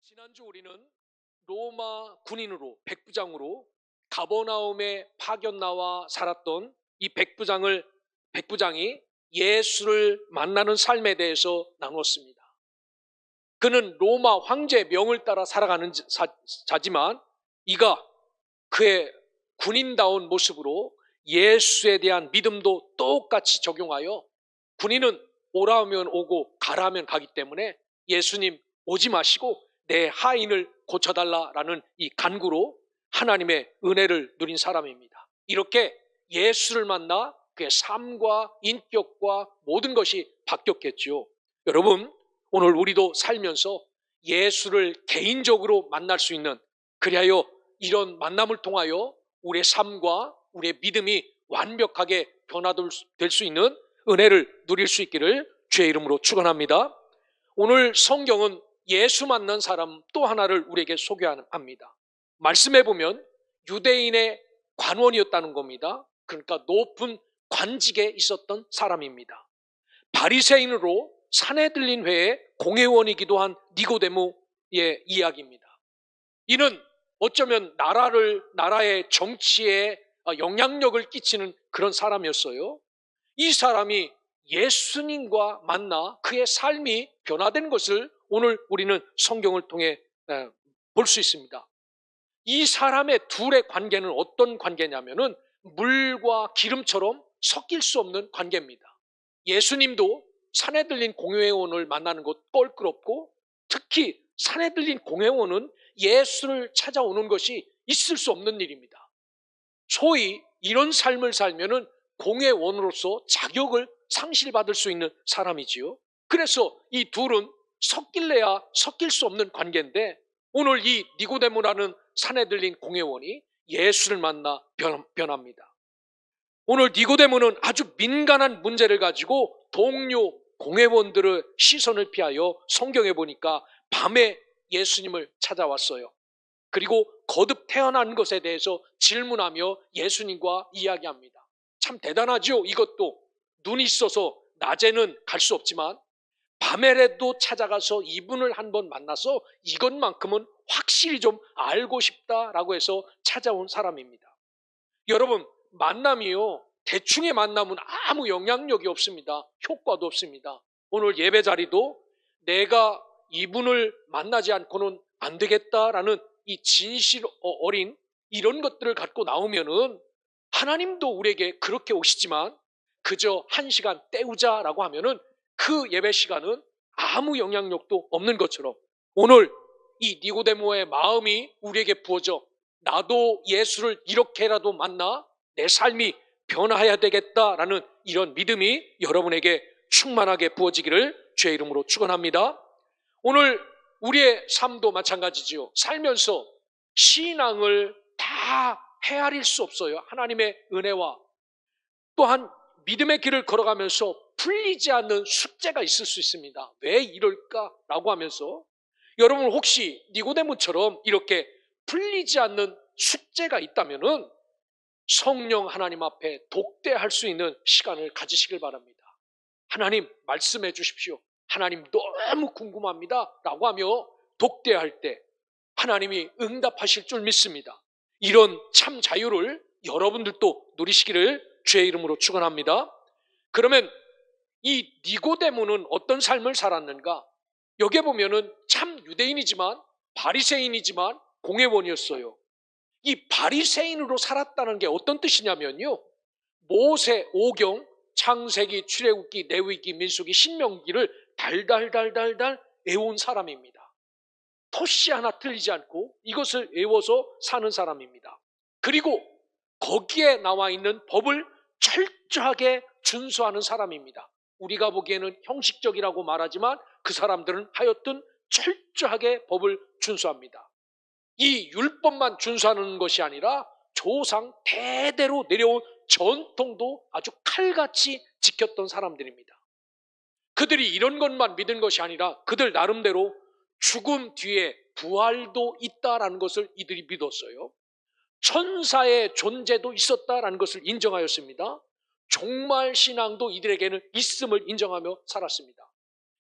지난주 우리는 로마 군인으로 백부장으로 가버나움에 파견 나와 살았던 이 백부장이 예수를 만나는 삶에 대해서 나누었습니다. 그는 로마 황제 명을 따라 살아가는 자지만 이가 그의 군인다운 모습으로 예수에 대한 믿음도 똑같이 적용하여 군인은 오라 하면 오고 가라 하면 가기 때문에 예수님 오지 마시고 내 하인을 고쳐달라라는 이 간구로 하나님의 은혜를 누린 사람입니다. 이렇게 예수를 만나 그의 삶과 인격과 모든 것이 바뀌었겠죠. 여러분, 오늘 우리도 살면서 예수를 개인적으로 만날 수 있는, 그리하여 이런 만남을 통하여 우리의 삶과 우리의 믿음이 완벽하게 변화될 수 있는 은혜를 누릴 수 있기를 주의 이름으로 축원합니다. 오늘 성경은 예수 만난 사람 또 하나를 우리에게 소개합니다. 말씀해 보면 유대인의 관원이었다는 겁니다. 그러니까 높은 관직에 있었던 사람입니다. 바리새인으로 산헤들린 회의 공회원이기도 한 니고데모의 이야기입니다. 이는 어쩌면 나라의 정치에 영향력을 끼치는 그런 사람이었어요. 이 사람이 예수님과 만나 그의 삶이 변화된 것을 오늘 우리는 성경을 통해 볼 수 있습니다. 이 사람의 둘의 관계는 어떤 관계냐면은 물과 기름처럼 섞일 수 없는 관계입니다. 예수님도 산헤들린 공회원을 만나는 것 껄끄럽고, 특히 산헤들린 공회원은 예수를 찾아오는 것이 있을 수 없는 일입니다. 소위 이런 삶을 살면은 공회원으로서 자격을 상실받을 수 있는 사람이지요. 그래서 이 둘은 섞일래야 섞일 수 없는 관계인데, 오늘 이 니고데모라는 산헤들린 공회원이 예수를 만나 변합니다. 오늘 니고데모는 아주 민감한 문제를 가지고 동료 공회원들의 시선을 피하여 성경에 보니까 밤에 예수님을 찾아왔어요. 그리고 거듭 태어난 것에 대해서 질문하며 예수님과 이야기합니다. 참 대단하죠. 이것도 눈이 있어서 낮에는 갈 수 없지만 밤에라도 찾아가서 이분을 한번 만나서 이것만큼은 확실히 좀 알고 싶다라고 해서 찾아온 사람입니다. 여러분, 만남이요, 대충의 만남은 아무 영향력이 없습니다. 효과도 없습니다. 오늘 예배 자리도 내가 이분을 만나지 않고는 안 되겠다라는 이 진실 어린 이런 것들을 갖고 나오면은 하나님도 우리에게 그렇게 오시지만 그저 한 시간 때우자라고 하면은 그 예배 시간은 아무 영향력도 없는 것처럼, 오늘 이 니고데모의 마음이 우리에게 부어져 나도 예수를 이렇게라도 만나 내 삶이 변화해야 되겠다라는 이런 믿음이 여러분에게 충만하게 부어지기를 주의 이름으로 축원합니다. 오늘 우리의 삶도 마찬가지지요. 살면서 신앙을 다 헤아릴 수 없어요. 하나님의 은혜와 또한 믿음의 길을 걸어가면서 풀리지 않는 숙제가 있을 수 있습니다. 왜 이럴까라고 하면서, 여러분 혹시 니고데모처럼 이렇게 풀리지 않는 숙제가 있다면은 성령 하나님 앞에 독대할 수 있는 시간을 가지시길 바랍니다. 하나님 말씀해 주십시오. 하나님 너무 궁금합니다 라고 하며 독대할 때 하나님이 응답하실 줄 믿습니다. 이런 참 자유를 여러분들도 누리시기를 주의 이름으로 축원합니다. 그러면 이 니고데모는 어떤 삶을 살았는가? 여기에 보면은 참 유대인이지만 바리새인이지만 공회원이었어요. 이 바리새인으로 살았다는 게 어떤 뜻이냐면요, 모세 오경, 창세기, 출애굽기, 레위기, 민수기, 신명기를 달달달달달 외운 사람입니다. 토시 하나 틀리지 않고 이것을 외워서 사는 사람입니다. 그리고 거기에 나와 있는 법을 철저하게 준수하는 사람입니다. 우리가 보기에는 형식적이라고 말하지만 그 사람들은 하여튼 철저하게 법을 준수합니다. 이 율법만 준수하는 것이 아니라 조상 대대로 내려온 전통도 아주 칼같이 지켰던 사람들입니다. 그들이 이런 것만 믿은 것이 아니라 그들 나름대로 죽음 뒤에 부활도 있다라는 것을 이들이 믿었어요. 천사의 존재도 있었다라는 것을 인정하였습니다. 종말 신앙도 이들에게는 있음을 인정하며 살았습니다.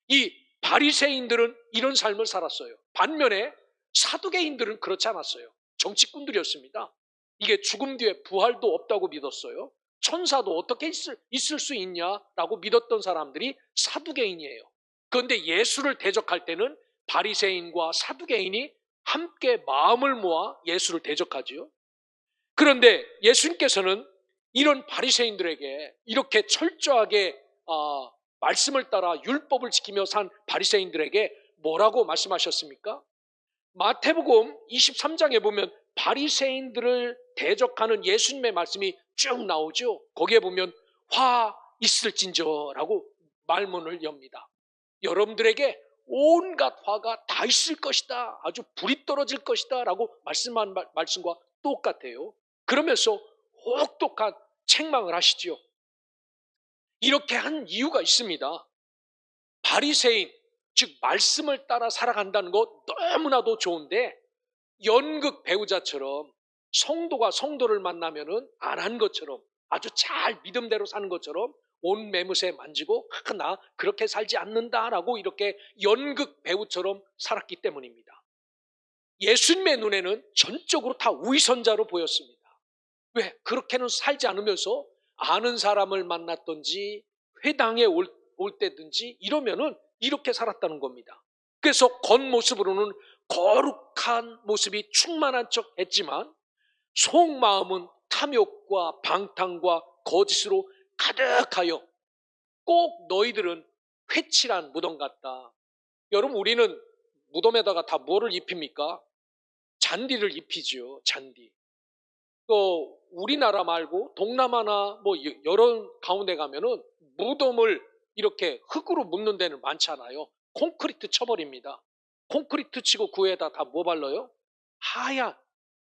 이 바리새인들은 이런 삶을 살았어요. 반면에 사두개인들은 그렇지 않았어요. 정치꾼들이었습니다. 이게 죽음 뒤에 부활도 없다고 믿었어요. 천사도 어떻게 있을 수 있냐라고 믿었던 사람들이 사두개인이에요. 그런데 예수를 대적할 때는 바리새인과 사두개인이 함께 마음을 모아 예수를 대적하지요. 그런데 예수님께서는 이런 바리새인들에게 이렇게 철저하게 말씀을 따라 율법을 지키며 산 바리새인들에게 뭐라고 말씀하셨습니까? 마태복음 23장에 보면 바리새인들을 대적하는 예수님의 말씀이 쭉 나오죠. 거기에 보면 화 있을진저라고 말문을 엽니다. 여러분들에게 온갖 화가 다 있을 것이다. 아주 불이 떨어질 것이다. 라고 말씀한 말씀과 똑같아요. 그러면서 혹독한 책망을 하시죠. 이렇게 한 이유가 있습니다. 바리새인, 즉 말씀을 따라 살아간다는 것 너무나도 좋은데 연극 배우자처럼 성도가 성도를 만나면은 안 한 것처럼 아주 잘 믿음대로 사는 것처럼 온 매무새 만지고 나 그렇게 살지 않는다라고 이렇게 연극 배우처럼 살았기 때문입니다. 예수님의 눈에는 전적으로 다 위선자로 보였습니다. 왜? 그렇게는 살지 않으면서 아는 사람을 만났든지 회당에 올 때든지 이러면은 이렇게 살았다는 겁니다. 그래서 겉모습으로는 거룩한 모습이 충만한 척 했지만 속마음은 탐욕과 방탕과 거짓으로 가득하여 꼭 너희들은 회칠한 무덤 같다. 여러분, 우리는 무덤에다가 다 뭐를 입힙니까? 잔디를 입히죠. 잔디. 또 우리나라 말고 동남아나 뭐 여러 가운데 가면은 무덤을 이렇게 흙으로 묻는 데는 많잖아요. 콘크리트 쳐버립니다. 콘크리트 치고 그 위에다 다 뭐 발라요? 하얀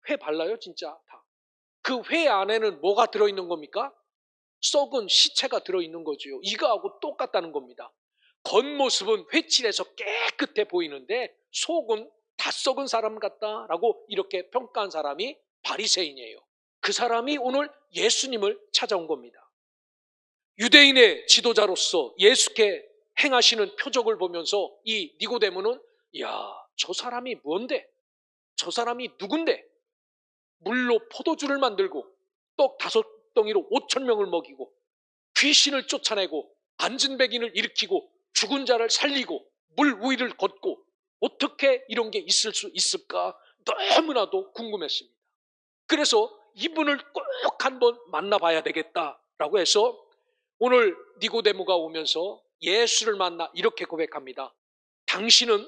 회 발라요, 진짜 다. 그 회 안에는 뭐가 들어있는 겁니까? 썩은 시체가 들어있는 거죠. 이거하고 똑같다는 겁니다. 겉모습은 회칠해서 깨끗해 보이는데 속은 다 썩은 사람 같다라고 이렇게 평가한 사람이 바리새인이에요. 그 사람이 오늘 예수님을 찾아온 겁니다. 유대인의 지도자로서 예수께 행하시는 표적을 보면서 이 니고데모는 저 사람이 뭔데? 저 사람이 누군데? 물로 포도주를 만들고 떡 5덩이로 5천 명을 먹이고 귀신을 쫓아내고 앉은 백인을 일으키고 죽은 자를 살리고 물 위를 걷고 어떻게 이런 게 있을 수 있을까 너무나도 궁금했습니다. 그래서 이분을 꼭 한번 만나봐야 되겠다라고 해서 오늘 니고데모가 오면서 예수를 만나 이렇게 고백합니다. 당신은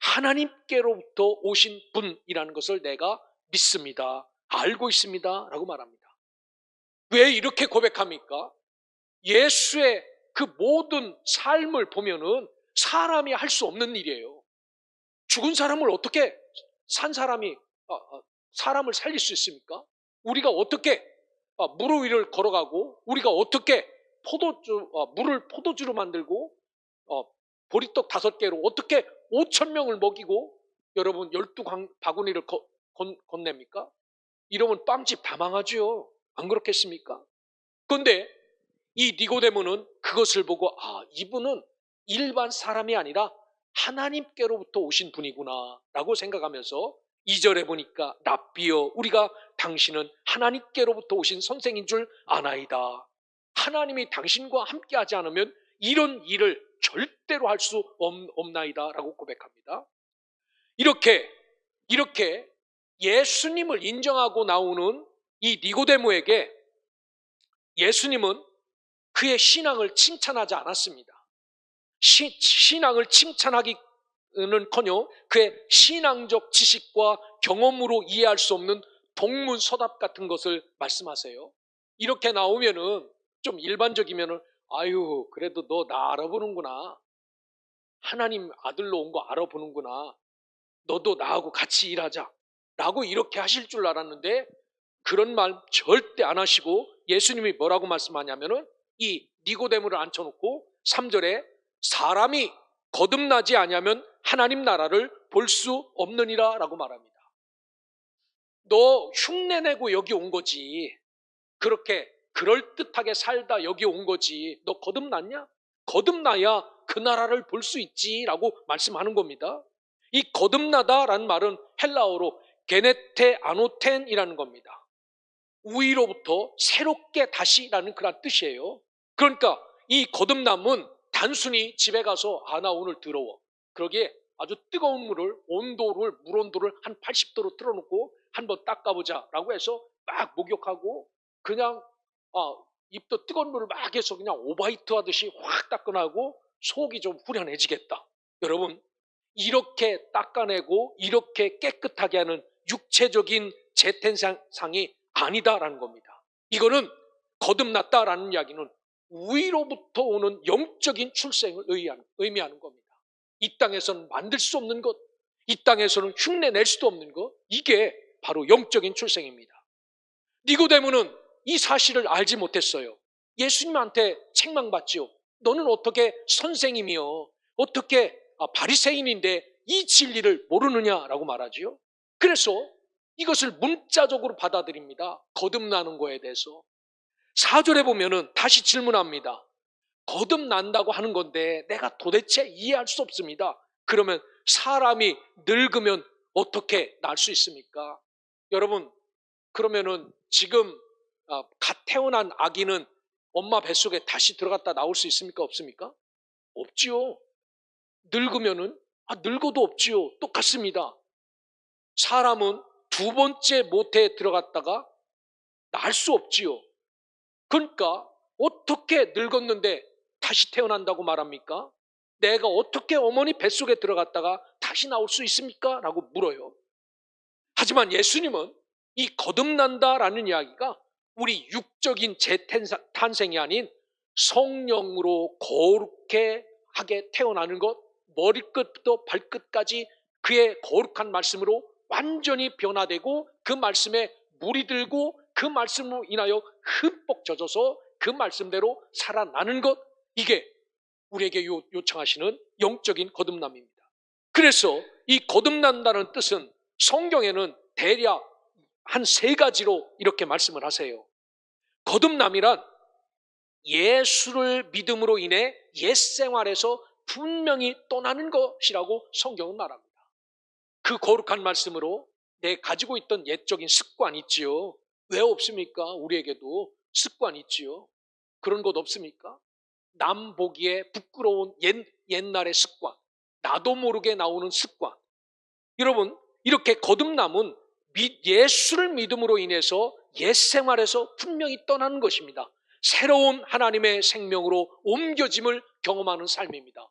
하나님께로부터 오신 분이라는 것을 내가 믿습니다. 알고 있습니다. 라고 말합니다. 왜 이렇게 고백합니까? 예수의 그 모든 삶을 보면은 사람이 할 수 없는 일이에요. 죽은 사람을 어떻게 산 사람이 사람을 살릴 수 있습니까? 우리가 어떻게 물 위를 걸어가고 우리가 어떻게 물을 포도주로 만들고 보리떡 5개로 어떻게 5천 명을 먹이고 여러분 12바구니를 건넵니까? 이러면 빵집 다 망하죠. 안 그렇겠습니까? 그런데 이 니고데모는 그것을 보고 이분은 일반 사람이 아니라 하나님께로부터 오신 분이구나 라고 생각하면서 2절에 보니까 랍비여 우리가 당신은 하나님께로부터 오신 선생인 줄 아나이다. 하나님이 당신과 함께 하지 않으면 이런 일을 절대로 할 수 없나이다 라고 고백합니다. 이렇게 예수님을 인정하고 나오는 이 니고데모에게 예수님은 그의 신앙을 칭찬하지 않았습니다. 신앙을 칭찬하기는커녕 그의 신앙적 지식과 경험으로 이해할 수 없는 동문서답 같은 것을 말씀하세요. 이렇게 나오면은 좀 일반적이면은 그래도 너 나 알아보는구나. 하나님 아들로 온 거 알아보는구나. 너도 나하고 같이 일하자. 라고 이렇게 하실 줄 알았는데 그런 말 절대 안 하시고 예수님이 뭐라고 말씀하냐면은 이 니고데모를 앉혀놓고 3절에 사람이 거듭나지 아니하면 하나님 나라를 볼 수 없느니라 라고 말합니다. 너 흉내내고 여기 온 거지. 그렇게 그럴듯하게 살다 여기 온 거지. 너 거듭났냐? 거듭나야 그 나라를 볼 수 있지 라고 말씀하는 겁니다. 이 거듭나다라는 말은 헬라어로 게네테 아노텐이라는 겁니다. 위로부터 새롭게 다시라는 그런 뜻이에요. 그러니까 이 거듭남은 단순히 집에 가서 나 오늘 더러워, 그러기에 아주 뜨거운 물을 물 온도를 한 80도로 틀어놓고 한번 닦아보자 라고 해서 막 목욕하고 그냥 입도 뜨거운 물을 막 해서 그냥 오바이트 하듯이 확 닦아내고 속이 좀 후련해지겠다. 여러분, 이렇게 닦아내고 이렇게 깨끗하게 하는 육체적인 재탄생이 아니다라는 겁니다. 이거는 거듭났다라는 이야기는 위로부터 오는 영적인 출생을 의미하는 겁니다. 이 땅에서는 만들 수 없는 것, 이 땅에서는 흉내낼 수도 없는 것, 이게 바로 영적인 출생입니다. 니고데모는 이 사실을 알지 못했어요. 예수님한테 책망받지요. 너는 어떻게 선생님이요, 어떻게 바리새인인데 이 진리를 모르느냐라고 말하지요. 그래서 이것을 문자적으로 받아들입니다. 거듭나는 거에 대해서. 4절에 보면은 다시 질문합니다. 거듭난다고 하는 건데 내가 도대체 이해할 수 없습니다. 그러면 사람이 늙으면 어떻게 날 수 있습니까? 여러분, 그러면은 지금 갓 태어난 아기는 엄마 뱃속에 다시 들어갔다 나올 수 있습니까? 없습니까? 없지요. 늙으면은 늙어도 없지요. 똑같습니다. 사람은 두 번째 모태에 들어갔다가 날 수 없지요. 그러니까 어떻게 늙었는데 다시 태어난다고 말합니까? 내가 어떻게 어머니 뱃속에 들어갔다가 다시 나올 수 있습니까? 라고 물어요. 하지만 예수님은 이 거듭난다라는 이야기가 우리 육적인 재탄생이 아닌 성령으로 거룩해 하게 태어나는 것, 머리끝부터 발끝까지 그의 거룩한 말씀으로 완전히 변화되고 그 말씀에 물이 들고 그 말씀으로 인하여 흠뻑 젖어서 그 말씀대로 살아나는 것, 이게 우리에게 요청하시는 영적인 거듭남입니다. 그래서 이 거듭난다는 뜻은 성경에는 대략 한 3가지로 이렇게 말씀을 하세요. 거듭남이란 예수를 믿음으로 인해 옛 생활에서 분명히 떠나는 것이라고 성경은 말합니다. 그 거룩한 말씀으로 내 가지고 있던 옛적인 습관 있지요. 왜 없습니까? 우리에게도 습관 있지요. 그런 것 없습니까? 남 보기에 부끄러운 옛날의 습관, 나도 모르게 나오는 습관. 여러분, 이렇게 거듭남은 예수를 믿음으로 인해서 옛 생활에서 분명히 떠나는 것입니다. 새로운 하나님의 생명으로 옮겨짐을 경험하는 삶입니다.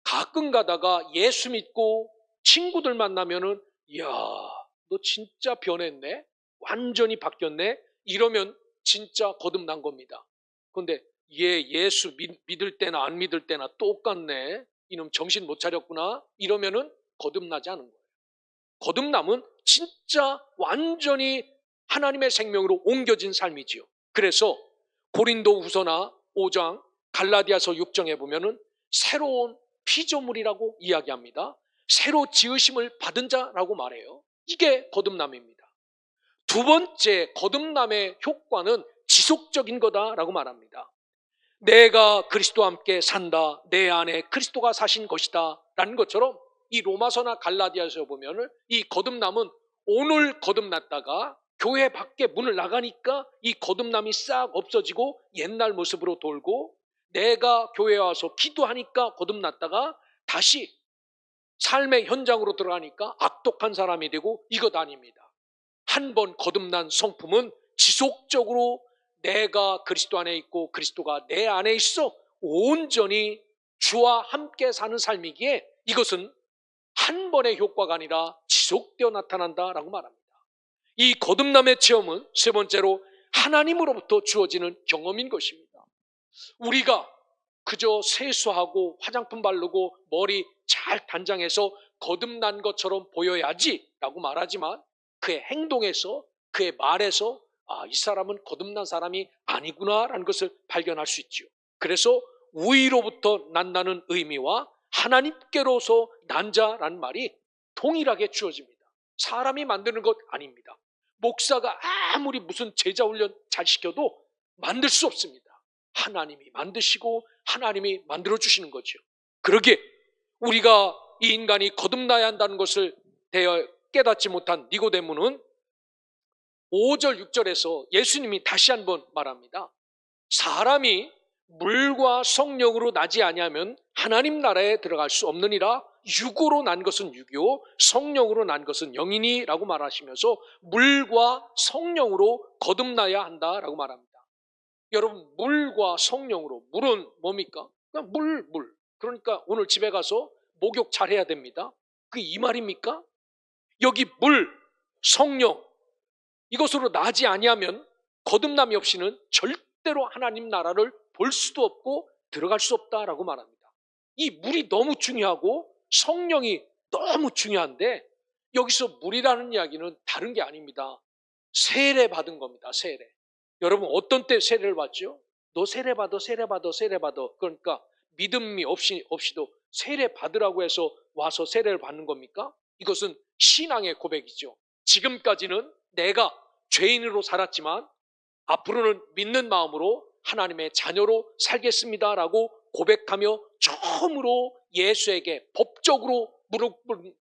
가끔 가다가 예수 믿고 친구들 만나면은 이야, 너 진짜 변했네, 완전히 바뀌었네, 이러면 진짜 거듭난 겁니다. 그런데 예수 믿을 때나 안 믿을 때나 똑같네, 이놈 정신 못 차렸구나, 이러면은 거듭나지 않은 거예요. 거듭남은 진짜 완전히 하나님의 생명으로 옮겨진 삶이지요. 그래서 고린도후서나 5장, 갈라디아서 6장에 보면은 새로운 피조물이라고 이야기합니다. 새로 지으심을 받은 자라고 말해요. 이게 거듭남입니다. 두 번째, 거듭남의 효과는 지속적인 거다라고 말합니다. 내가 그리스도와 함께 산다, 내 안에 그리스도가 사신 것이다 라는 것처럼 이 로마서나 갈라디아서에 보면은 이 거듭남은 오늘 거듭났다가 교회 밖에 문을 나가니까 이 거듭남이 싹 없어지고 옛날 모습으로 돌고, 내가 교회에 와서 기도하니까 거듭났다가 다시 삶의 현장으로 들어가니까 악독한 사람이 되고, 이것 아닙니다. 한 번 거듭난 성품은 지속적으로 내가 그리스도 안에 있고 그리스도가 내 안에 있어 온전히 주와 함께 사는 삶이기에 이것은 한 번의 효과가 아니라 지속되어 나타난다라고 말합니다. 이 거듭남의 체험은 세 번째로 하나님으로부터 주어지는 경험인 것입니다. 우리가 그저 세수하고 화장품 바르고 머리 잘 단장해서 거듭난 것처럼 보여야지 라고 말하지만 그의 행동에서, 그의 말에서 이 사람은 거듭난 사람이 아니구나 라는 것을 발견할 수 있죠. 그래서 위로부터 난다는 의미와 하나님께로서 난 자라는 말이 동일하게 주어집니다. 사람이 만드는 것 아닙니다. 목사가 아무리 무슨 제자 훈련 잘 시켜도 만들 수 없습니다. 하나님이 만드시고 하나님이 만들어주시는 거죠. 그러기에 우리가 이 인간이 거듭나야 한다는 것을 대여 깨닫지 못한 니고데모는 5절 6절에서 예수님이 다시 한번 말합니다. 사람이 물과 성령으로 나지 아니하면 하나님 나라에 들어갈 수 없느니라. 육으로 난 것은 육이요 성령으로 난 것은 영이니라고 말하시면서 물과 성령으로 거듭나야 한다라고 말합니다. 여러분, 물과 성령으로, 물은 뭡니까? 그냥 물. 그러니까 오늘 집에 가서 목욕 잘 해야 됩니다. 그게 이 말입니까? 여기 물, 성령, 이것으로 나지 아니하면 거듭남이 없이는 절대로 하나님 나라를 볼 수도 없고 들어갈 수 없다라고 말합니다. 이 물이 너무 중요하고 성령이 너무 중요한데, 여기서 물이라는 이야기는 다른 게 아닙니다. 세례 받은 겁니다. 세례. 여러분, 어떤 때 세례를 받죠? 너 세례 받아. 그러니까 믿음이 없이도 세례 받으라고 해서 와서 세례를 받는 겁니까? 이것은 신앙의 고백이죠. 지금까지는 내가 죄인으로 살았지만 앞으로는 믿는 마음으로 하나님의 자녀로 살겠습니다라고 고백하며 처음으로 예수에게 법적으로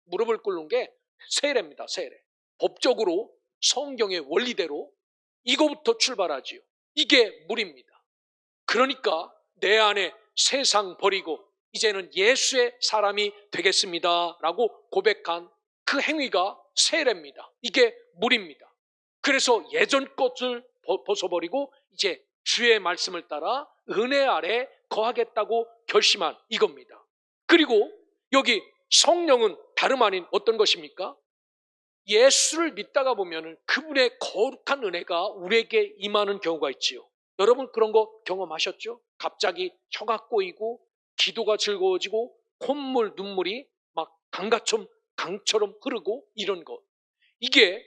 무릎을 꿇는 게 세례입니다. 세례. 법적으로 성경의 원리대로 이거부터 출발하지요. 이게 물입니다. 그러니까 내 안에 세상 버리고 이제는 예수의 사람이 되겠습니다라고 고백한 그 행위가 세례입니다. 이게 물입니다. 그래서 예전 것을 벗어버리고 이제 주의 말씀을 따라 은혜 아래 거하겠다고 결심한 이겁니다. 그리고 여기 성령은 다름 아닌 어떤 것입니까? 예수를 믿다가 보면 그분의 거룩한 은혜가 우리에게 임하는 경우가 있지요. 여러분, 그런 거 경험하셨죠? 갑자기 혀가 꼬이고 기도가 즐거워지고 콧물 눈물이 막 강처럼 흐르고 이런 것. 이게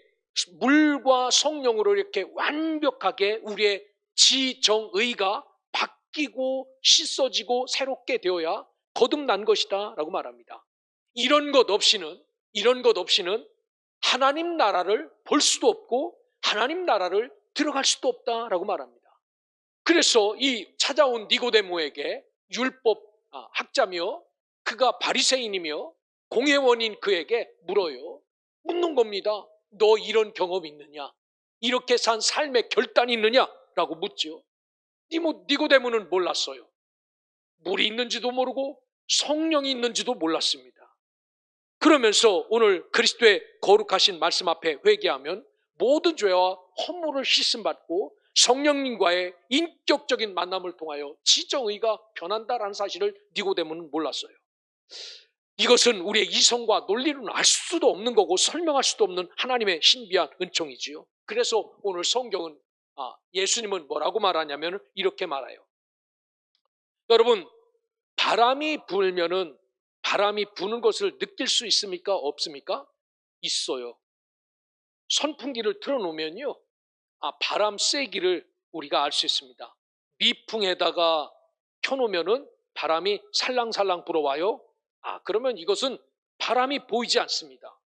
물과 성령으로 이렇게 완벽하게 우리의 지정의가 바뀌고 씻어지고 새롭게 되어야 거듭난 것이다 라고 말합니다. 이런 것 없이는 하나님 나라를 볼 수도 없고 하나님 나라를 들어갈 수도 없다라고 말합니다. 그래서 이 찾아온 니고데모에게 율법 학자며 그가 바리새인이며 공회원인 그에게 묻는 겁니다. 너 이런 경험 있느냐? 이렇게 산 삶의 결단이 있느냐? 라고 묻죠. 니고데모는 몰랐어요. 물이 있는지도 모르고 성령이 있는지도 몰랐습니다. 그러면서 오늘 그리스도의 거룩하신 말씀 앞에 회개하면 모든 죄와 허물을 씻음받고 성령님과의 인격적인 만남을 통하여 지정의가 변한다라는 사실을 니고데모는 몰랐어요. 이것은 우리의 이성과 논리로는 알 수도 없는 거고 설명할 수도 없는 하나님의 신비한 은총이지요. 그래서 오늘 성경은 예수님은 뭐라고 말하냐면 이렇게 말해요. 여러분, 바람이 불면은 바람이 부는 것을 느낄 수 있습니까? 없습니까? 있어요. 선풍기를 틀어놓으면요, 바람 세기를 우리가 알 수 있습니다. 미풍에다가 켜놓으면은 바람이 살랑살랑 불어와요. 그러면 이것은 바람이 보이지 않습니다.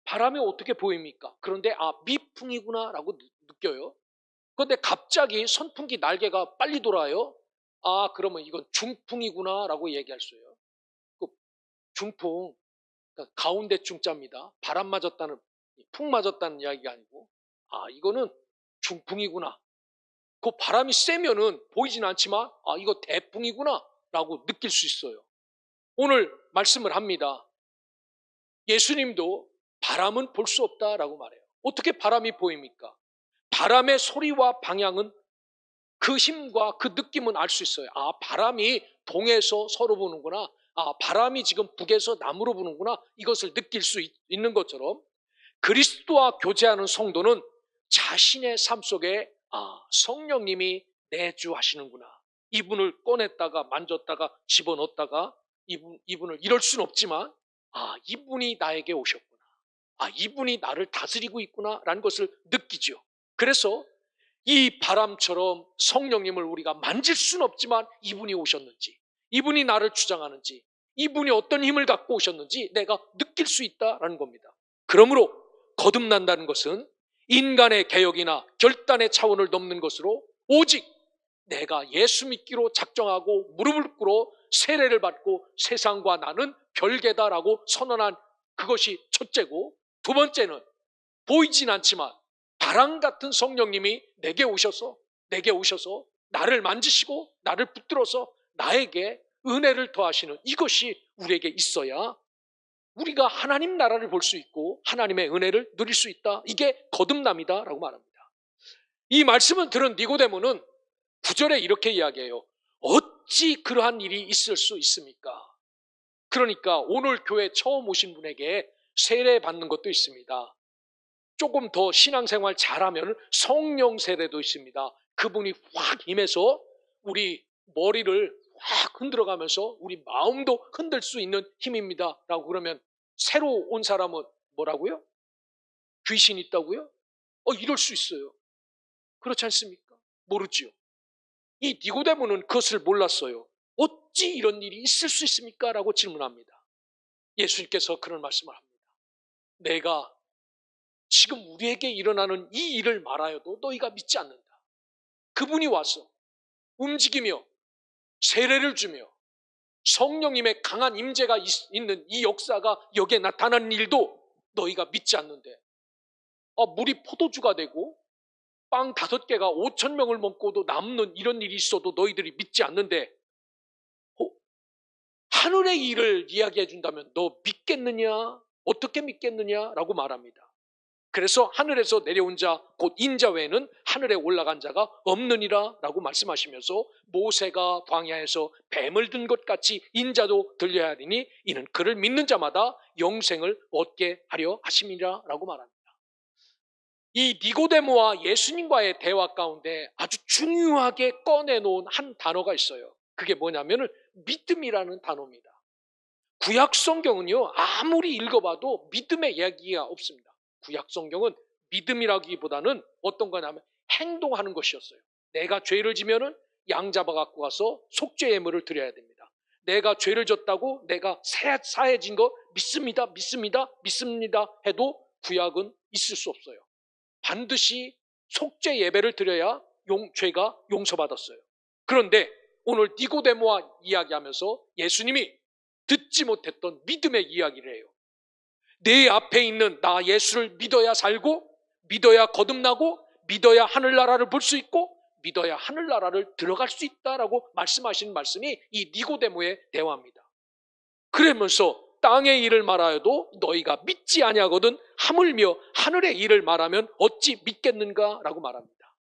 바람이 어떻게 보입니까? 그런데 미풍이구나 라고 느껴요. 그런데 갑자기 선풍기 날개가 빨리 돌아요. 그러면 이건 중풍이구나 라고 얘기할 수 있어요. 중풍, 그러니까 가운데 중자입니다. 바람 맞았다는, 풍 맞았다는 이야기가 아니고, 이거는 중풍이구나. 그 바람이 세면은 보이진 않지만, 이거 대풍이구나 라고 느낄 수 있어요. 오늘 말씀을 합니다. 예수님도 바람은 볼 수 없다라고 말해요. 어떻게 바람이 보입니까? 바람의 소리와 방향은 그 힘과 그 느낌은 알 수 있어요. 바람이 동에서 서로 부는구나. 바람이 지금 북에서 남으로 부는구나. 이것을 느낄 수 있는 것처럼 그리스도와 교제하는 성도는 자신의 삶 속에 성령님이 내주하시는구나. 이분을 꺼냈다가 만졌다가 집어넣었다가 이분을 이럴 수는 없지만 이분이 나에게 오셨구나. 이분이 나를 다스리고 있구나 라는 것을 느끼죠. 그래서 이 바람처럼 성령님을 우리가 만질 수는 없지만 이분이 오셨는지, 이분이 나를 주장하는지, 이분이 어떤 힘을 갖고 오셨는지 내가 느낄 수 있다라는 겁니다. 그러므로 거듭난다는 것은 인간의 개혁이나 결단의 차원을 넘는 것으로 오직 내가 예수 믿기로 작정하고 무릎을 꿇어 세례를 받고 세상과 나는 별개다라고 선언한 그것이 첫째고, 두 번째는 보이진 않지만 바람 같은 성령님이 내게 오셔서 나를 만지시고 나를 붙들어서 나에게 은혜를 더하시는 이것이 우리에게 있어야 우리가 하나님 나라를 볼 수 있고 하나님의 은혜를 누릴 수 있다. 이게 거듭남이다라고 말합니다. 이 말씀을 들은 니고데모는 9절에 이렇게 이야기해요. 어찌 그러한 일이 있을 수 있습니까? 그러니까 오늘 교회 처음 오신 분에게 세례 받는 것도 있습니다. 조금 더 신앙생활 잘하면 성령 세례도 있습니다. 그분이 확 임해서 우리 머리를 확 흔들어가면서 우리 마음도 흔들 수 있는 힘입니다 라고 그러면 새로 온 사람은 뭐라고요? 귀신 있다고요? 이럴 수 있어요. 그렇지 않습니까? 모르지요. 이 니고데모는 그것을 몰랐어요. 어찌 이런 일이 있을 수 있습니까? 라고 질문합니다. 예수님께서 그런 말씀을 합니다. 내가 지금 우리에게 일어나는 이 일을 말하여도 너희가 믿지 않는다. 그분이 와서 움직이며 세례를 주며 성령님의 강한 임재가 있는 이 역사가 여기에 나타나는 일도 너희가 믿지 않는데, 물이 포도주가 되고 빵 5개가 5천 명을 먹고도 남는 이런 일이 있어도 너희들이 믿지 않는데 하늘의 일을 이야기해 준다면 너 믿겠느냐? 어떻게 믿겠느냐라고 말합니다. 그래서 하늘에서 내려온 자 곧 인자 외에는 하늘에 올라간 자가 없느니라 라고 말씀하시면서 모세가 광야에서 뱀을 든 것 같이 인자도 들려야 하리니 이는 그를 믿는 자마다 영생을 얻게 하려 하심이라 라고 말합니다. 이 니고데모와 예수님과의 대화 가운데 아주 중요하게 꺼내놓은 한 단어가 있어요. 그게 뭐냐면 믿음이라는 단어입니다. 구약 성경은요, 아무리 읽어봐도 믿음의 이야기가 없습니다. 구약 성경은 믿음이라기보다는 어떤 거냐면 행동하는 것이었어요. 내가 죄를 지면은 양 잡아 갖고 가서 속죄 예물을 드려야 됩니다. 내가 죄를 졌다고 내가 사해진 거 믿습니다 해도 구약은 있을 수 없어요. 반드시 속죄 예배를 드려야 죄가 용서받았어요. 그런데 오늘 니고데모와 이야기하면서 예수님이 듣지 못했던 믿음의 이야기를 해요. 내 앞에 있는 나 예수를 믿어야 살고, 믿어야 거듭나고, 믿어야 하늘나라를 볼 수 있고, 믿어야 하늘나라를 들어갈 수 있다라고 말씀하시는 말씀이 이 니고데모의 대화입니다. 그러면서 땅의 일을 말하여도 너희가 믿지 아니하거든 하물며 하늘의 일을 말하면 어찌 믿겠는가라고 말합니다.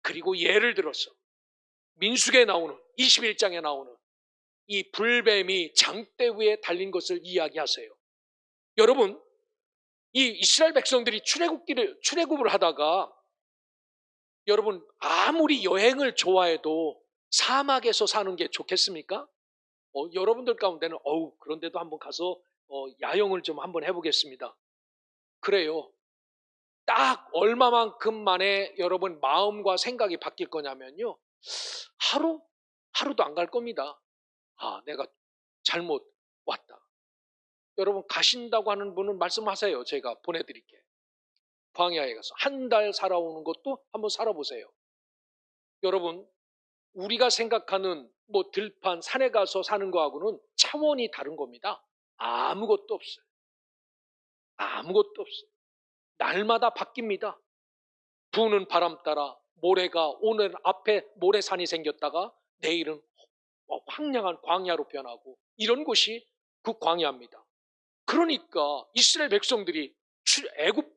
그리고 예를 들어서 민수기에 나오는 21장에 나오는 이 불뱀이 장대 위에 달린 것을 이야기하세요. 여러분, 이 이스라엘 백성들이 출애굽을 하다가 여러분 아무리 여행을 좋아해도 사막에서 사는 게 좋겠습니까? 여러분들 가운데는 그런데도 한번 가서 야영을 좀 한번 해보겠습니다. 그래요. 딱 얼마만큼 만에 여러분 마음과 생각이 바뀔 거냐면요. 하루도 안 갈 겁니다. 내가 잘못 왔다. 여러분 가신다고 하는 분은 말씀하세요. 제가 보내드릴게. 광야에 가서 한 달 살아오는 것도 한번 살아보세요. 여러분 우리가 생각하는 들판 산에 가서 사는 거하고는 차원이 다른 겁니다. 아무것도 없어요. 아무것도 없어요. 날마다 바뀝니다. 부는 바람 따라 모래가 오늘 앞에 모래산이 생겼다가 내일은 황량한 광야로 변하고 이런 곳이 그 광야입니다. 그러니까 이스라엘 백성들이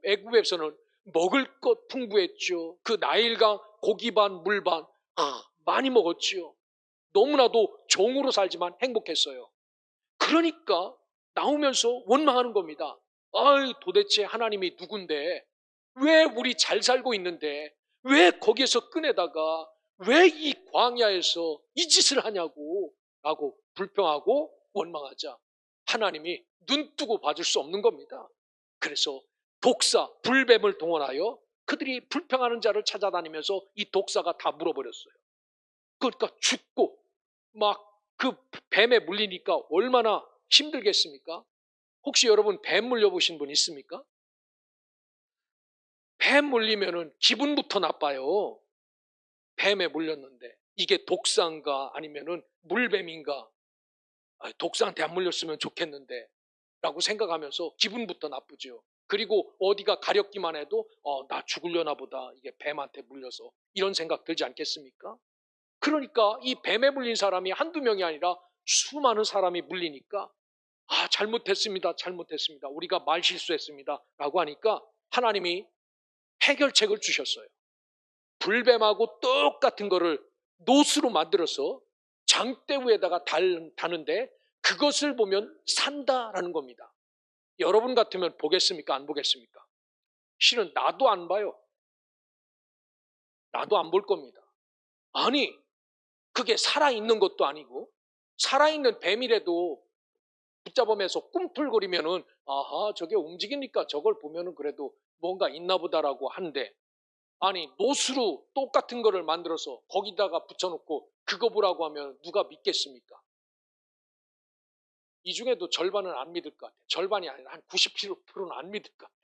애굽에서는 먹을 것 풍부했죠. 그 나일강 고기 반 물 반 많이 먹었지요. 너무나도 종으로 살지만 행복했어요. 그러니까 나오면서 원망하는 겁니다. 도대체 하나님이 누군데 왜 우리 잘 살고 있는데 왜 거기에서 꺼내다가 왜 이 광야에서 이 짓을 하냐고 라고 불평하고 원망하자 하나님이 눈 뜨고 봐줄 수 없는 겁니다. 그래서 독사, 불뱀을 동원하여 그들이 불평하는 자를 찾아다니면서 이 독사가 다 물어버렸어요. 그러니까 죽고 막 그 뱀에 물리니까 얼마나 힘들겠습니까? 혹시 여러분 뱀 물려보신 분 있습니까? 뱀 물리면은 기분부터 나빠요. 뱀에 물렸는데 이게 독사인가 아니면은 물뱀인가 독사한테 안 물렸으면 좋겠는데 라고 생각하면서 기분부터 나쁘죠. 그리고 어디가 가렵기만 해도 나 죽으려나 보다, 이게 뱀한테 물려서, 이런 생각 들지 않겠습니까? 그러니까 이 뱀에 물린 사람이 한두 명이 아니라 수많은 사람이 물리니까 잘못했습니다, 잘못했습니다, 우리가 말실수했습니다 라고 하니까 하나님이 해결책을 주셨어요. 불뱀하고 똑같은 거를 노스로 만들어서 장대 위에다가 다는데 그것을 보면 산다라는 겁니다. 여러분 같으면 보겠습니까, 안 보겠습니까? 실은 나도 안 봐요. 나도 안 볼 겁니다. 아니, 그게 살아있는 것도 아니고, 살아있는 뱀이라도 붙잡으면서 꿈틀거리면은 저게 움직이니까 저걸 보면은 그래도 뭔가 있나 보다라고 하는데, 아니 노스로 똑같은 거를 만들어서 거기다가 붙여놓고 그거 보라고 하면 누가 믿겠습니까? 이 중에도 절반은 안 믿을 것 같아요. 절반이 아니라 한 90%는 안 믿을 것 같아요.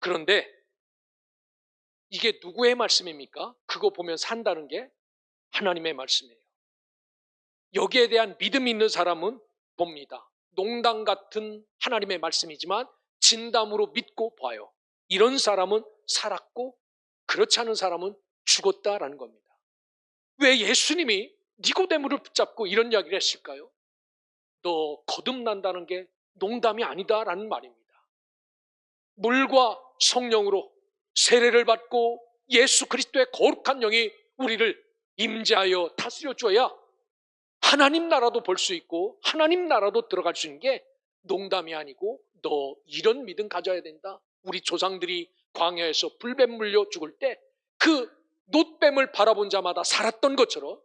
그런데 이게 누구의 말씀입니까? 그거 보면 산다는 게 하나님의 말씀이에요. 여기에 대한 믿음이 있는 사람은 봅니다. 농담 같은 하나님의 말씀이지만 진담으로 믿고 봐요. 이런 사람은 살았고 그렇지 않은 사람은 죽었다라는 겁니다. 왜 예수님이 니고데모를 붙잡고 이런 이야기를 했을까요? 너 거듭난다는 게 농담이 아니다라는 말입니다. 물과 성령으로 세례를 받고 예수 그리스도의 거룩한 영이 우리를 임재하여 다스려 줘야 하나님 나라도 볼 수 있고 하나님 나라도 들어갈 수 있는 게 농담이 아니고, 너 이런 믿음 가져야 된다. 우리 조상들이 광야에서 불뱀 물려 죽을 때 그 놋뱀을 바라본 자마다 살았던 것처럼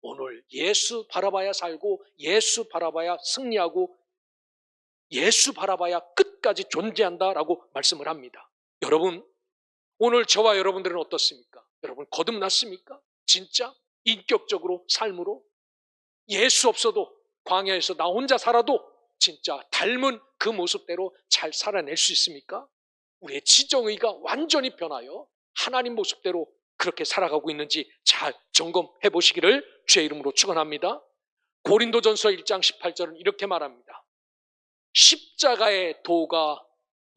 오늘 예수 바라봐야 살고 예수 바라봐야 승리하고 예수 바라봐야 끝까지 존재한다라고 말씀을 합니다. 여러분, 오늘 저와 여러분들은 어떻습니까? 여러분 거듭났습니까? 진짜 인격적으로 삶으로 예수 없어도 광야에서 나 혼자 살아도 진짜 닮은 그 모습대로 잘 살아낼 수 있습니까? 우리의 지정의가 완전히 변하여 하나님 모습대로 그렇게 살아가고 있는지 잘 점검해 보시기를 주의 이름으로 축원합니다. 고린도전서 1장 18절은 이렇게 말합니다. 십자가의 도가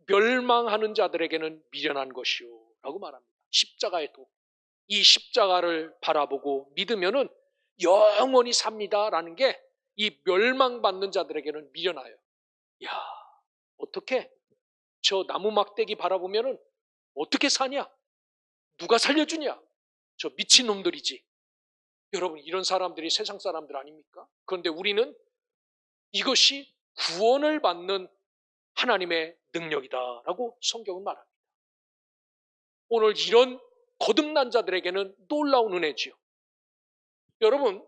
멸망하는 자들에게는 미련한 것이요 라고 말합니다. 십자가의 도, 이 십자가를 바라보고 믿으면은 영원히 삽니다라는 게 이 멸망받는 자들에게는 미련하여. 야, 어떻게 저 나무 막대기 바라보면은 어떻게 사냐? 누가 살려주냐? 저 미친놈들이지. 여러분, 이런 사람들이 세상 사람들 아닙니까? 그런데 우리는 이것이 구원을 받는 하나님의 능력이다라고 성경은 말합니다. 오늘 이런 거듭난 자들에게는 놀라운 은혜지요. 여러분,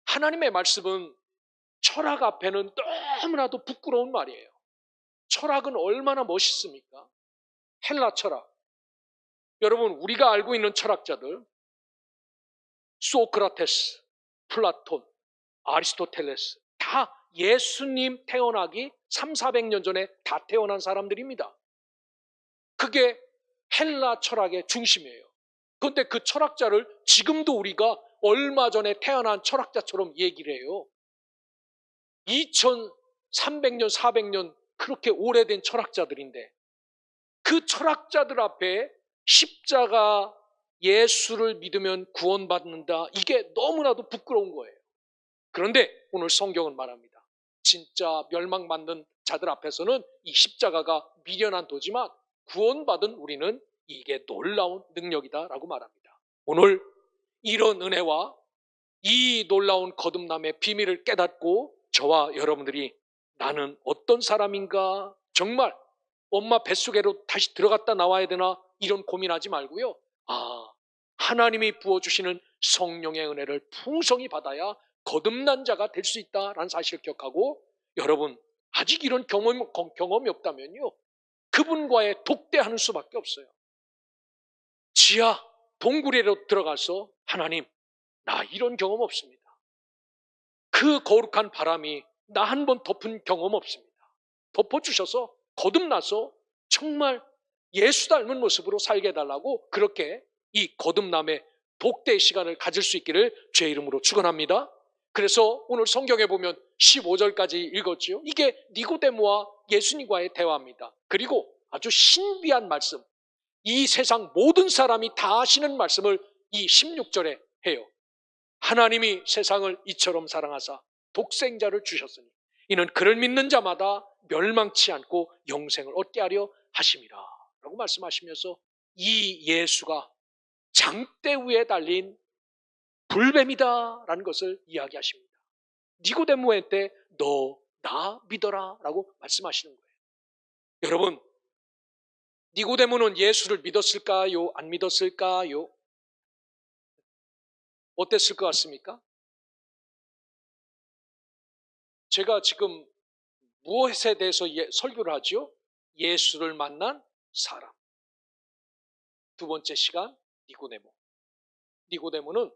하나님의 말씀은 철학 앞에는 너무나도 부끄러운 말이에요. 철학은 얼마나 멋있습니까? 헬라 철학. 여러분, 우리가 알고 있는 철학자들, 소크라테스, 플라톤, 아리스토텔레스, 다 예수님 태어나기 300~400년 전에 다 태어난 사람들입니다. 그게 헬라 철학의 중심이에요. 그런데 그 철학자를 지금도 우리가 얼마 전에 태어난 철학자처럼 얘기를 해요. 2300년, 400년 그렇게 오래된 철학자들인데 그 철학자들 앞에 십자가 예수를 믿으면 구원받는다, 이게 너무나도 부끄러운 거예요. 그런데 오늘 성경은 말합니다. 진짜 멸망받는 자들 앞에서는 이 십자가가 미련한 도지만 구원받은 우리는 이게 놀라운 능력이다라고 말합니다. 오늘 이런 은혜와 이 놀라운 거듭남의 비밀을 깨닫고 저와 여러분들이 나는 어떤 사람인가, 정말 엄마 뱃속에로 다시 들어갔다 나와야 되나, 이런 고민하지 말고요. 하나님이 부어주시는 성령의 은혜를 풍성히 받아야 거듭난 자가 될 수 있다라는 사실을 기억하고, 여러분 아직 이런 경험이 없다면요, 그분과의 독대하는 수밖에 없어요. 지하 동굴에로 들어가서 하나님, 나 이런 경험 없습니다. 그 거룩한 바람이 나 한 번 덮은 경험 없습니다. 덮어주셔서 거듭나서 정말 예수 닮은 모습으로 살게 해달라고, 그렇게 이 거듭남의 독대의 시간을 가질 수 있기를 주의 이름으로 축원합니다. 그래서 오늘 성경에 보면 15절까지 읽었지요. 이게 니고데모와 예수님과의 대화입니다. 그리고 아주 신비한 말씀, 이 세상 모든 사람이 다 아시는 말씀을 이 16절에 해요. 하나님이 세상을 이처럼 사랑하사 독생자를 주셨으니 이는 그를 믿는 자마다 멸망치 않고 영생을 얻게 하려 하심이라 라고 말씀하시면서 이 예수가 장대 위에 달린 불뱀이다 라는 것을 이야기하십니다. 니고데모한테 너 나 믿어라 라고 말씀하시는 거예요. 여러분, 니고데모는 예수를 믿었을까요? 안 믿었을까요? 어땠을 것 같습니까? 제가 지금 무엇에 대해서 설교를 하죠? 예수를 만난 사람. 두 번째 시간, 니고데모. 니고데모는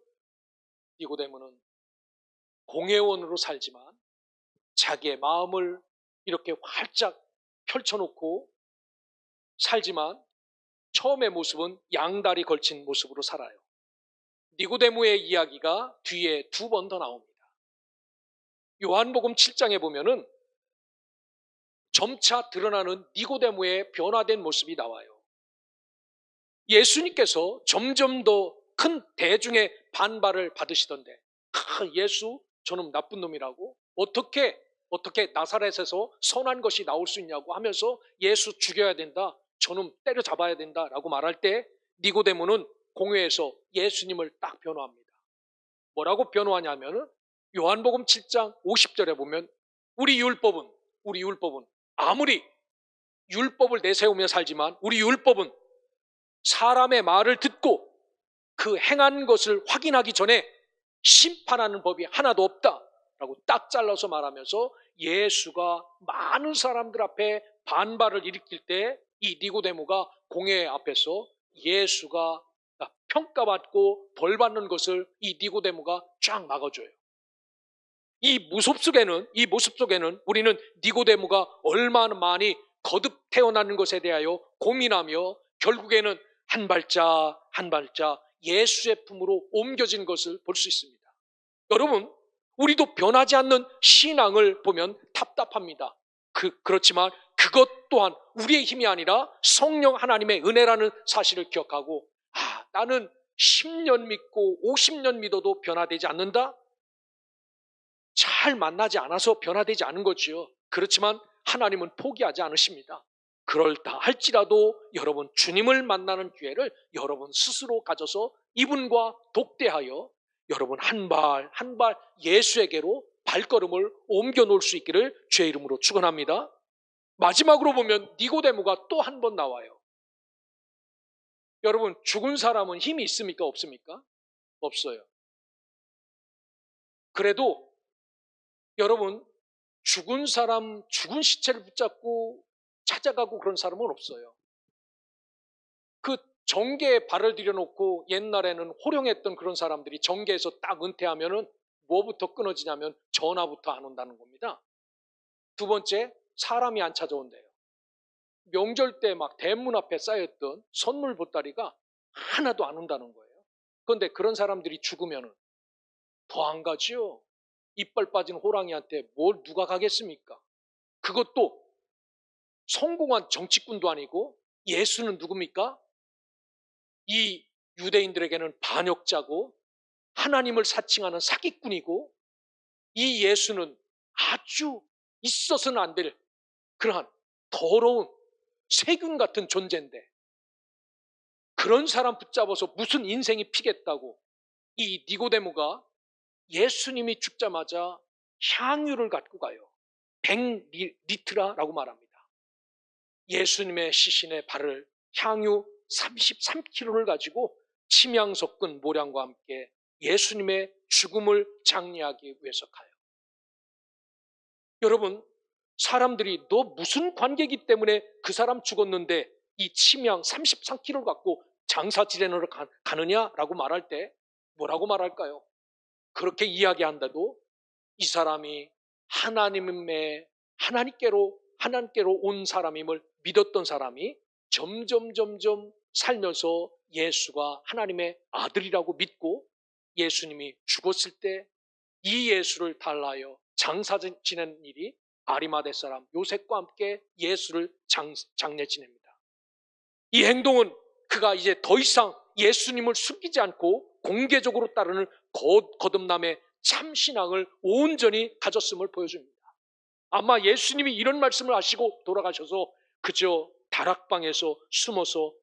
공회원으로 살지만 자기의 마음을 이렇게 활짝 펼쳐놓고 살지만 처음의 모습은 양다리 걸친 모습으로 살아요. 니고데모의 이야기가 뒤에 두 번 더 나옵니다. 요한복음 7장에 보면은 점차 드러나는 니고데모의 변화된 모습이 나와요. 예수님께서 점점 더 큰 대중의 반발을 받으시던데, 예수 저놈 나쁜 놈이라고 어떻게 나사렛에서 선한 것이 나올 수 있냐고 하면서 예수 죽여야 된다, 저놈 때려잡아야 된다라고 말할 때 니고데모는 공회에서 예수님을 딱 변호합니다. 뭐라고 변호하냐면은 요한복음 7장 50절에 보면 우리 율법은 아무리 율법을 내세우며 살지만 우리 율법은 사람의 말을 듣고 그 행한 것을 확인하기 전에 심판하는 법이 하나도 없다라고 딱 잘라서 말하면서 예수가 많은 사람들 앞에 반발을 일으킬 때 이 니고데모가 공회 앞에서 예수가 평가받고 벌받는 것을 이 니고데모가 쫙 막아줘요. 이 모습 속에는 우리는 니고데모가 얼마나 많이 거듭 태어나는 것에 대하여 고민하며 결국에는 한 발짝 한 발짝 예수의 품으로 옮겨진 것을 볼 수 있습니다. 여러분, 우리도 변하지 않는 신앙을 보면 답답합니다. 그렇지만 그것 또한 우리의 힘이 아니라 성령 하나님의 은혜라는 사실을 기억하고, 나는 10년 믿고 50년 믿어도 변화되지 않는다? 잘 만나지 않아서 변화되지 않은 거지요. 그렇지만 하나님은 포기하지 않으십니다. 그럴다 할지라도 여러분 주님을 만나는 기회를 여러분 스스로 가져서 이분과 독대하여 여러분 한 발 한 발 예수에게로 발걸음을 옮겨 놓을 수 있기를 주의 이름으로 축원합니다. 마지막으로 보면 니고데모가 또 한 번 나와요. 여러분, 죽은 사람은 힘이 있습니까? 없습니까? 없어요. 그래도 여러분, 죽은 시체를 붙잡고 찾아가고 그런 사람은 없어요. 그 정계에 발을 들여놓고 옛날에는 호령했던 그런 사람들이 정계에서 딱 은퇴하면은 뭐부터 끊어지냐면 전화부터 안 온다는 겁니다. 두 번째, 사람이 안 찾아온대요. 명절 때 막 대문 앞에 쌓였던 선물 보따리가 하나도 안 온다는 거예요. 그런데 그런 사람들이 죽으면은 더 안 가지요. 이빨 빠진 호랑이한테 뭘 누가 가겠습니까? 그것도 성공한 정치꾼도 아니고 예수는 누굽니까? 이 유대인들에게는 반역자고 하나님을 사칭하는 사기꾼이고 이 예수는 아주 있어서는 안 될 그러한 더러운 세균 같은 존재인데 그런 사람 붙잡아서 무슨 인생이 피겠다고 이 니고데모가 예수님이 죽자마자 향유를 갖고 가요. 100리트라라고 말합니다. 예수님의 시신의 발을 향유 33kg를 가지고 침향 섞은 모량과 함께 예수님의 죽음을 장례하기 위해서 가요. 여러분, 사람들이 너 무슨 관계이기 때문에 그 사람 죽었는데 이 침향 33kg를 갖고 장사 지내러 가느냐라고 말할 때 뭐라고 말할까요? 그렇게 이야기한다도 이 사람이 하나님께로 온 사람임을 믿었던 사람이 점점 살면서 예수가 하나님의 아들이라고 믿고 예수님이 죽었을 때 이 예수를 달라하여 장사 지낸 일이 아리마대 사람 요셉과 함께 예수를 장례 지냅니다. 이 행동은 그가 이제 더 이상 예수님을 숨기지 않고 공개적으로 따르는 거듭남의 참신앙을 온전히 가졌음을 보여줍니다. 아마 예수님이 이런 말씀을 하시고 돌아가셔서 그저 다락방에서 숨어서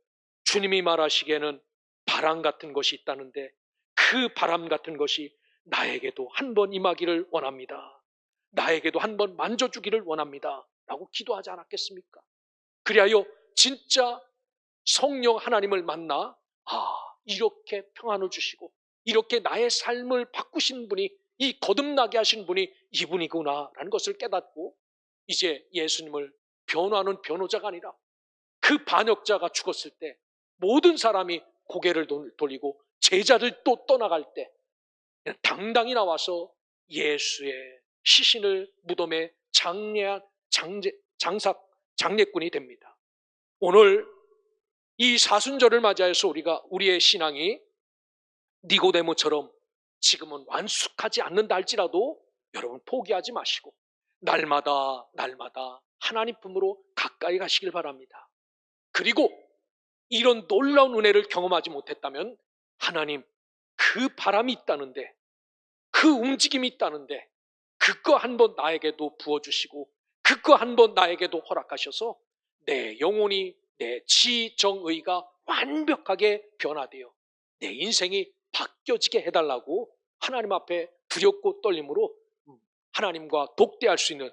주님이 말하시기에는 바람 같은 것이 있다는데 그 바람 같은 것이 나에게도 한번 임하기를 원합니다. 나에게도 한번 만져주기를 원합니다. 라고 기도하지 않았겠습니까? 그리하여 진짜 성령 하나님을 만나 이렇게 평안을 주시고 이렇게 나의 삶을 바꾸신 분이, 이 거듭나게 하신 분이 이분이구나 라는 것을 깨닫고 이제 예수님을 변호하는 변호자가 아니라 그 반역자가 죽었을 때 모든 사람이 고개를 돌리고 제자를 또 떠나갈 때 당당히 나와서 예수의 시신을 무덤에 장례한 장례꾼이 됩니다. 오늘 이 사순절을 맞이해서 우리가 우리의 신앙이 니고데모처럼 지금은 완숙하지 않는다 할지라도 여러분 포기하지 마시고 날마다 하나님 품으로 가까이 가시길 바랍니다. 그리고 이런 놀라운 은혜를 경험하지 못했다면 하나님 그 바람이 있다는데, 그 움직임이 있다는데 그거 한번 나에게도 부어주시고 그거 한번 나에게도 허락하셔서 내 영혼이, 내 지정의가 완벽하게 변화되어 내 인생이 바뀌어지게 해달라고 하나님 앞에 두렵고 떨림으로 하나님과 독대할 수 있는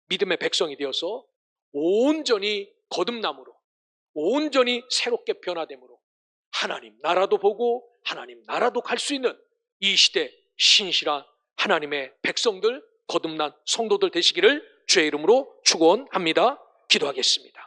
믿음의 백성이 되어서 온전히 거듭남으로, 온전히 새롭게 변화됨으로 하나님 나라도 보고 하나님 나라도 갈 수 있는 이 시대 신실한 하나님의 백성들, 거듭난 성도들 되시기를 주의 이름으로 축원합니다. 기도하겠습니다.